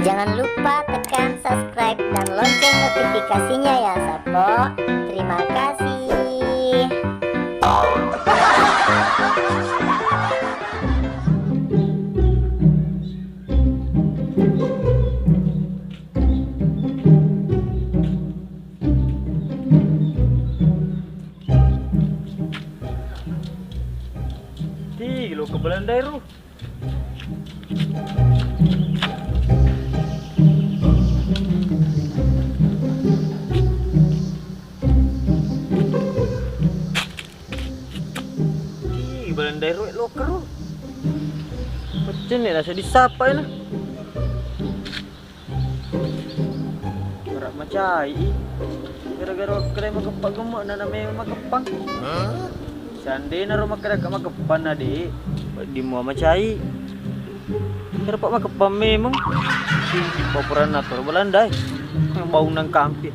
Jangan lupa tekan subscribe dan lonceng notifikasinya ya Sapo. Terima kasih. Lo ke Belanda itu. Belanda itu lo keru. Pecen nih rasa disapa ini. Berat macai. Gara-gara kena makepak gemuk dan namanya makepang. Sandi na rumah kada makepan adik. Di mua macai. Kira pak makepan memang. Papuran natur Belanda. Yang bau nang kampit.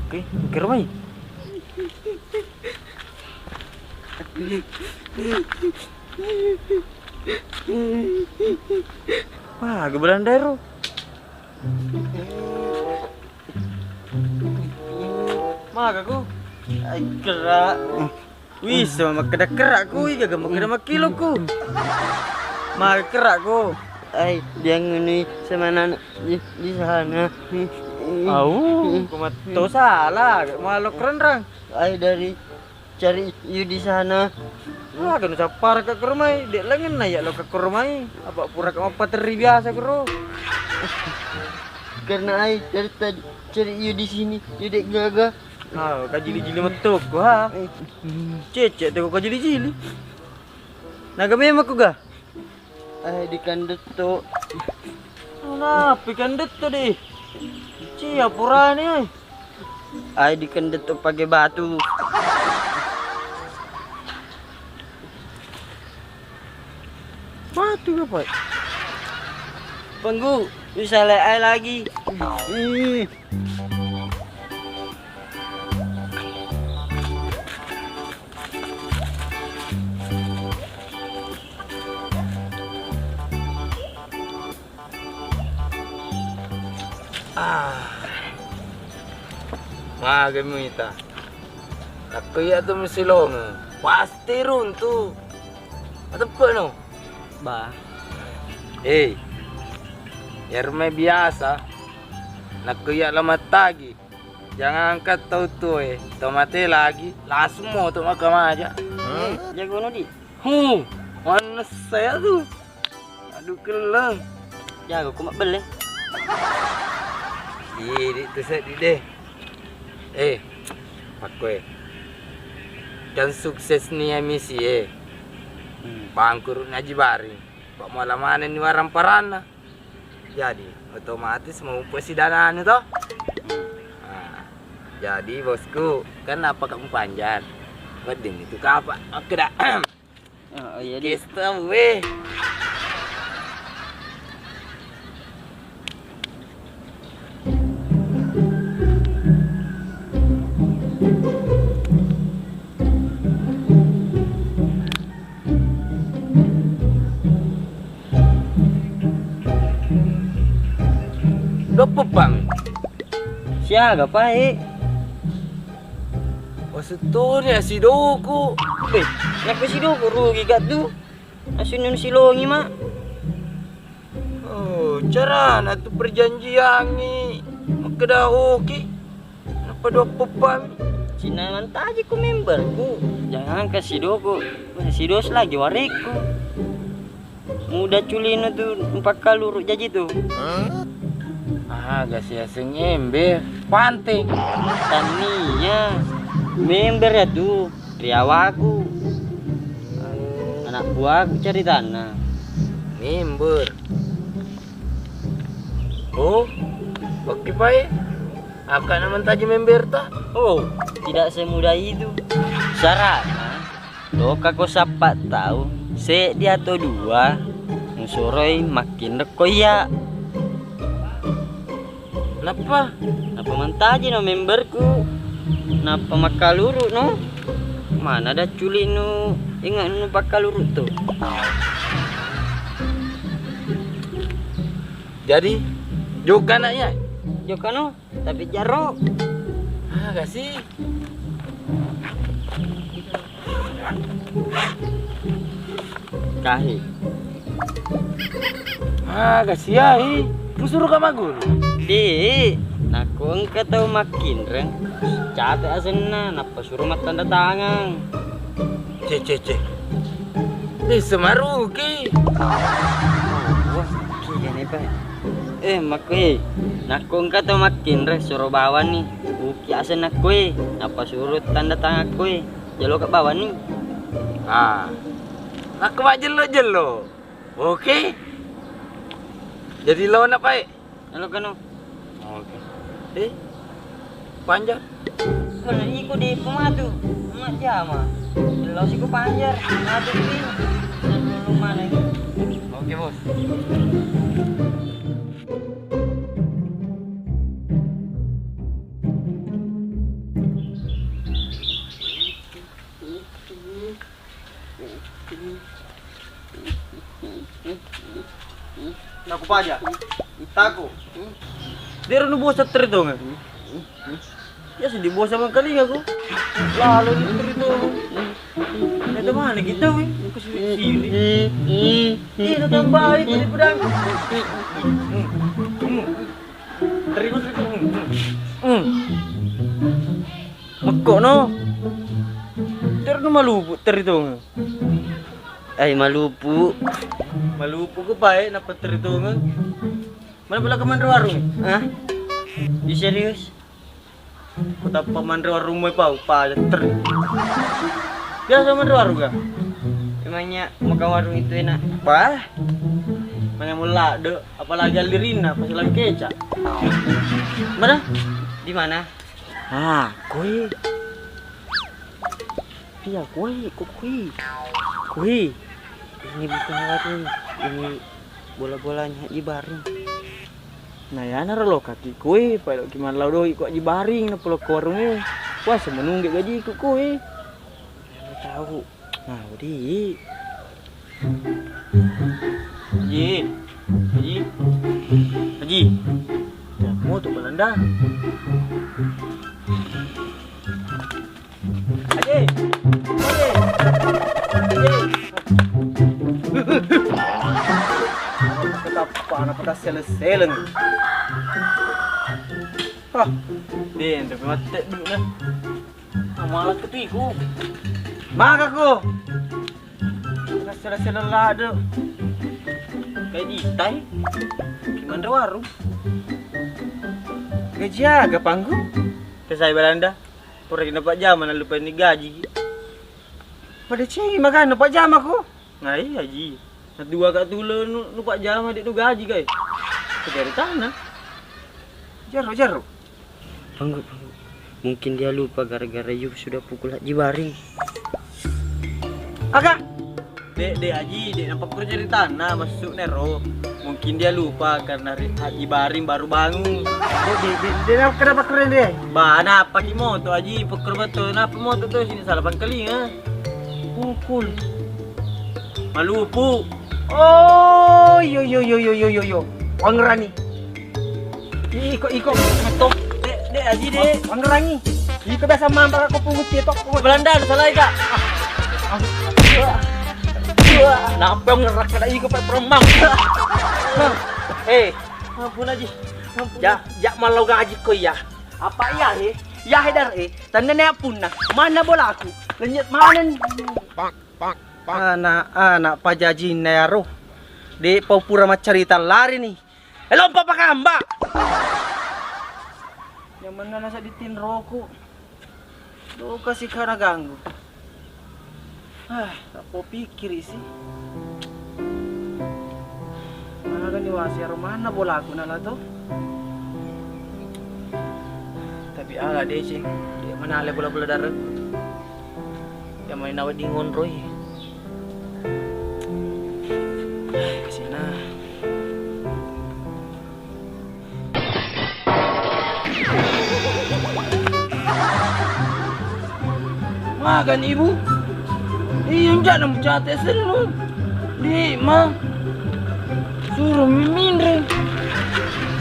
Oke, kira mai. Wah, ke Belanda ro. Maga ko. Ay kerak. Wih, sama kada kerak ko, gaga kada makilo ko. Maga kerak ko. Ay, jangan nih semana di sana. Au, kumato salah, malok renrang. Ay dari cari you di sana. Wah, kan sapar ke rumah, dek lengan na ya lo ke rumah. Apa pura ka mapateri biasa ko. Karena ay dari tadi cari you di sini, you dek gaga. Ah, kajili-jili metuk ko ha. Cecek tu ko kajili-jili. Nagame ko ga. Ay di kandet to. Napi kandet to di. Cia purani ay. Ay di kandet to pakai batu. Batu apa? Penggu, bisa ay lagi. Maga mo ita. Nakaya to misilong. Pasti ron tu. Atau apa no? Ba. Yarmay biasa. Nakaya lamat tagi. Jangan angkat tau tu tomate lagi. Langsung mo tu makamaja. Jago no di. Mana saya tu? Aduh kelang. Jago kumak bel. Di tu set di deh. Pakwe. Kan sukses ni misi Bangkur ngaji bari. Pak malamanan ni warang parana. Jadi otomatis mau persidangan itu. Jadi bosku, kan apa kamu panjat? Weding itu apa? Oke dah. Oh iya di. Kita weh. Dopo bang. Siaga pai. Oh setunya si Doku. Nak si do rugi kat tu. Asun si longi mak. Oh, cara na tu perjanjian ni. Makada oke. Apa dopo bang? Cina mantaji ku member ku. Jangan kasih do ku. Si dos lagi wariku. Muda culino tu 4 kaluru jaji tu. Gak sia-sia ember. Panting. Tania. Member ya tu. Riawaku. Anak buahku cari tanah. Member. Oh, oke pai. Akan naman taji member ta? Oh, tidak semudah itu. Syaratnya, lo kako 4 tahun, se dia atau 2, musoroi makin rekoya. Kenapa? Napa mantaji no memberku? Napa makaluru no? Mana ada culi nu ingat nu bakaluru tu? Jadi juga anaknya. Jokano, tapi jarok. Ah, kasih. Kahi. Ah, kasih ya. Lu suruh ke magul. Di, aku engkau tahu makin reng. Cate asena, napa suruh mat tanda tangan. Cece. Semaruki. Wah, gini pak. Makwe, naku engkau tahu makin reng suruh bawa nih. Uki asen aku napa suruh tanda tangan aku. Jalo ke bawah nih. Ah, aku mak jelo. Oke. Jadi lawan apa? Halo kanu. Oke. Panjang. Kalau iku di pematu, mak jama. Jelas iku panjar. Aduh ini. Dulu mana ini? Oke, Bos. Naku paja. Taku. Dia nu bosa terito nga. Ya sedih bosa mang kali aku. Lalu ni terito. Ito mana kita we? Sili. Ito tambay di pedang. Terima. Makko no. Terno malupo terito nga. Ay malupu. Malupo ko pa napaterito nga. Mana pala ka man warung? Hah? Di serius? Kota pa man warung mo pa ter. Biasa man warung ka? Emangnya makan warung itu enak? Pa? Mana mula do apalagi alirina pas lagi keca. Mana? Di mana? Ah, kue. Iya, kue. Ini bukan warung, ini bola-bolanya di baring. Nah ya nara lo kaki kue, pada gimana lo doi kok di baring na pulau ke warungnya. Wah semenung gaji ikut kue. Lo tahu. Nah, di. Haji. Ya, mau tuh Belanda. Haji. Kenapa anak pada selen? Hah, den, tapi mati dulu nah. Malah ketiku. Maka ko. Selen lah ada. Kayak ditai. Gimana warung? Gaji aga panggung. Kesai Belanda. Pura dapat jam mana lupa ini gaji. Pada ceng makan dapat jam aku. Ngai haji. Dua kat tula lupa jam adik tu gaji kai. Dari tanah. Jaro. Panggu. Mungkin dia lupa gara-gara Yub sudah pukul Haji Baring. Agak. Dek Haji, dek nampak kerja di tanah masuk Nero. Mungkin dia lupa karena Haji Baring baru bangun. Dia kenapa keren dia? Bana pagi moto Haji pukul betul. Kenapa moto tu sini salapan kali ha? Pukul. Malupu. Oh, yo. Wangrani. Iko ngetok. Dek Haji dek. Wangrani. Iko biasa mampak aku pungut cetok. Belanda salah ika. Nampak ngerak kada iko pe peremang. Ampun Haji. Ya malau gaji ko ya. Apa ya he? Ya hedar tanda ne apun na. Mana bola aku? Lenyet mana? Anak pajaji nero. Di paupura macarita lari nih. Hello papa kamba. Yang mana nasa ditin roku. Do kasih kana ganggu. Tak mau pikir sih. Mana kan diwasi mana bola aku nala tuh. Tapi ala deh sih. Dia mana ale bola-bola darah. Yang main awet dingon Roy. Kesana. Makan ibu. Iya jangan mencate selu. Di ma. Suruh mimin.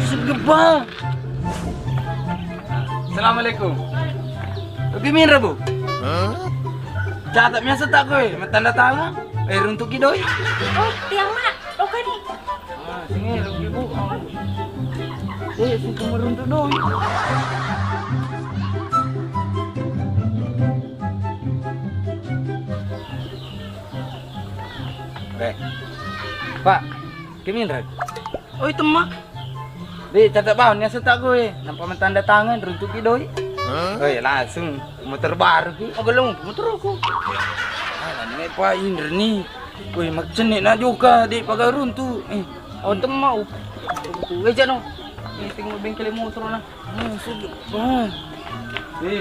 Segeba. Assalamualaikum. Bagaimana bu? Catat biasa tak gue, tanda tangan. Untuk kidoi. Oh, tiang mak. Oke di. Sini rugi bu. Sini meruntuk doi. Pak, gimana? Oh itu mak. Di catat bawahnya setak gue, nampak tanda tangan runtuh kidoi. Oh ya langsung motor baru ki. Oh belum motor aku. Ini Pak Indra nih. Wih mak cenik nak juga di pagar runtuh. Oh itu mau. Gue jano. Ini tinggal bengkel motor nah. Sudah Pak.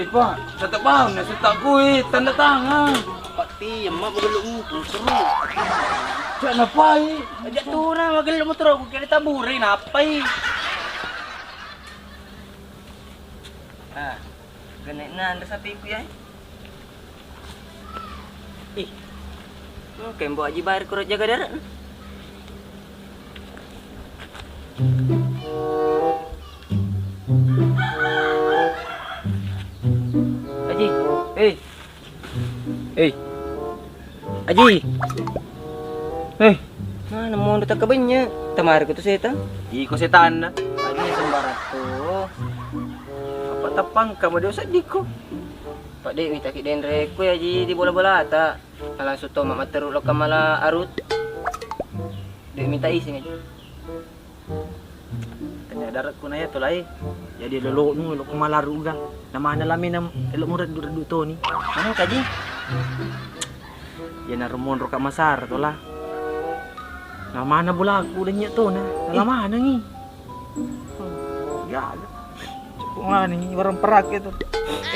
Pak, catat bawahnya setak gue, tanda tangan. Pak Ti, mak belum motor. Jangan apa ajak tu na magel motor aku kaya taburin apa Ganit na anda sa pipi ay. Kaya buat aja bayar kurang jaga darat. Aji, Aji. Mana mau datang ke banyak? Tamar ko to seta. Iko setan na. Ano sembarat to? Apa tapang kamu dia usah diko. Pak Dek minta ki den reko ya ji di bola-bola ta. Kala soto mak materu lo kamala arut. Dek minta isi aja. Tanya darat ko na ya to lai. Jadi lolo nu lo kumalaru ga. Nama na lamin na elo mo redu to ni. Ano ka ji? Ya na rumon ro ka masar to lah. Nama na bola aku dah nyak to na. Lama na ngi. Ya. Cukup nga ni orang perak itu.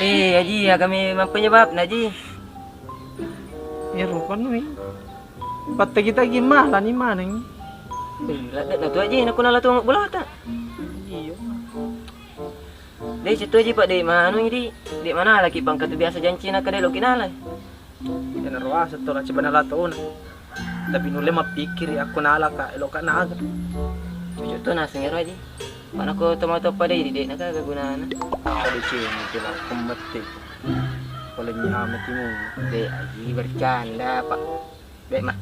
Aji ya kami penyebab na ji. Ya rupa nu eh. Pata kita gimana ni mana ni? Ladat na to aji nak kunala tu bola ta. Iyo. Dek situ aji Pak Dek mana ni di mana lagi pangkat biasa janji nak kadelo kinala. Ya na ruas to la coba na lato na. Tapi nule mapikir aku nala ka elo ka naga. Cucu tu nasi ngero aji. Mana ko tomato pa deh di nak kaguna na. Ada cini tu lah kumete. Kalau nyamet mo. Dek aji bercanda Pak. Dek mak.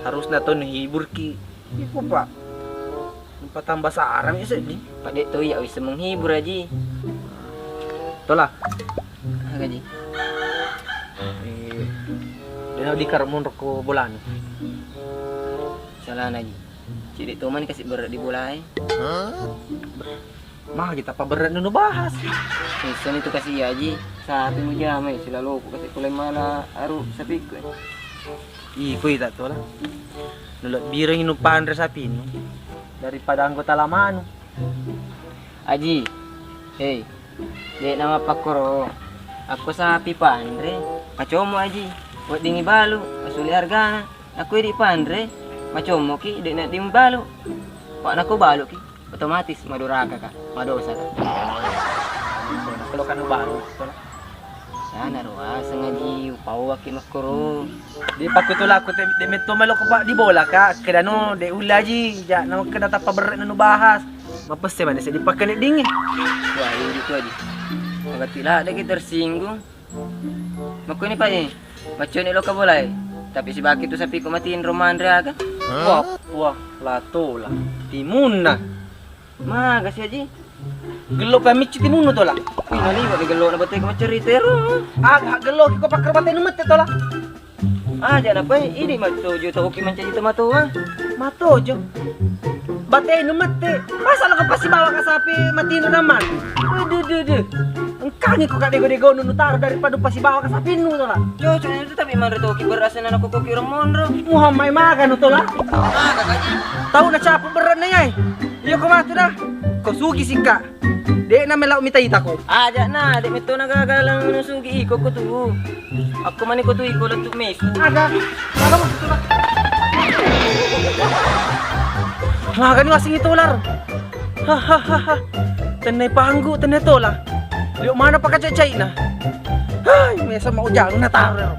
Harus na to hibur ki. Iko pak. Nampak tambah sarang ya sedih. Pak Dek tu ya bisa menghibur aji. Tolah. Gaji. Dia di karmon roko bola ni. Salah aji. Cik Dek tu man kasih berat di bola ai. Mah kita apa berat nu bahas. Season itu kasih aji. Sapi mo jamay sila loko kasi kulay mala aru sapi ko. Iko ita to lah. Nulot birang inu pandre sapi no. Daripada anggota lama anu. Aji. Dek nama pakoro. Aku sapi pandre. Kacomo aji. Buat dingi balu, asuli harga. Aku di pandre. Macomo ki dek nak dingi balu. Pak nako balu ki. Otomatis maduraka ka. Madosa ka. Kalau kan baru. Sana ruas ngaji upau aki makoro. Di pakutula aku de meto malo ko pa di bola ka. Kada no de ulaji ja no kada tapa berat nu bahas. Mapeste man sa di pakane dingi. Wah, ini itu aja. Magatila ada kita tersinggung. Mako ini Pak ni. Macho ni lo ka boleh. Tapi si baki tu sapi ko matiin Romandre aga. Wah, lato lah. Timun na. Ma, kasi aji. Gelo pa michi timun to lah. Uy, naliwa ni galo na batay ko macerita ro. Gelo ki ko pakrabate nu mette to lah. Jangan apa ini matujo to okay man cerita matuwa. Matojo. Bate nu mette. Masa lo ka pasibawa ka sapi matino naman. Duh. Engkang ko ka dego-dego nu taro daripada pasibawa ka sapi nu to lah. Cucu itu tapi man reto ki berasa na ko ki orang monro. Muhammad makan to lah. Kakaji. Tahu na siapa berat na yai. Iyo ko mato na. Ko sugi singka. Dek na melaw mitayita ko. Aja na, dek mito nagagalang nusugi iko ko tu. Ako man ko tu iko lang tu mes. Aga. Aga mo to lah. Makan ngasing itu ular. Hahaha. Tenay panggu tenay to lah. Liyo mana pa kacay na. Ay, may sa maujang na taro.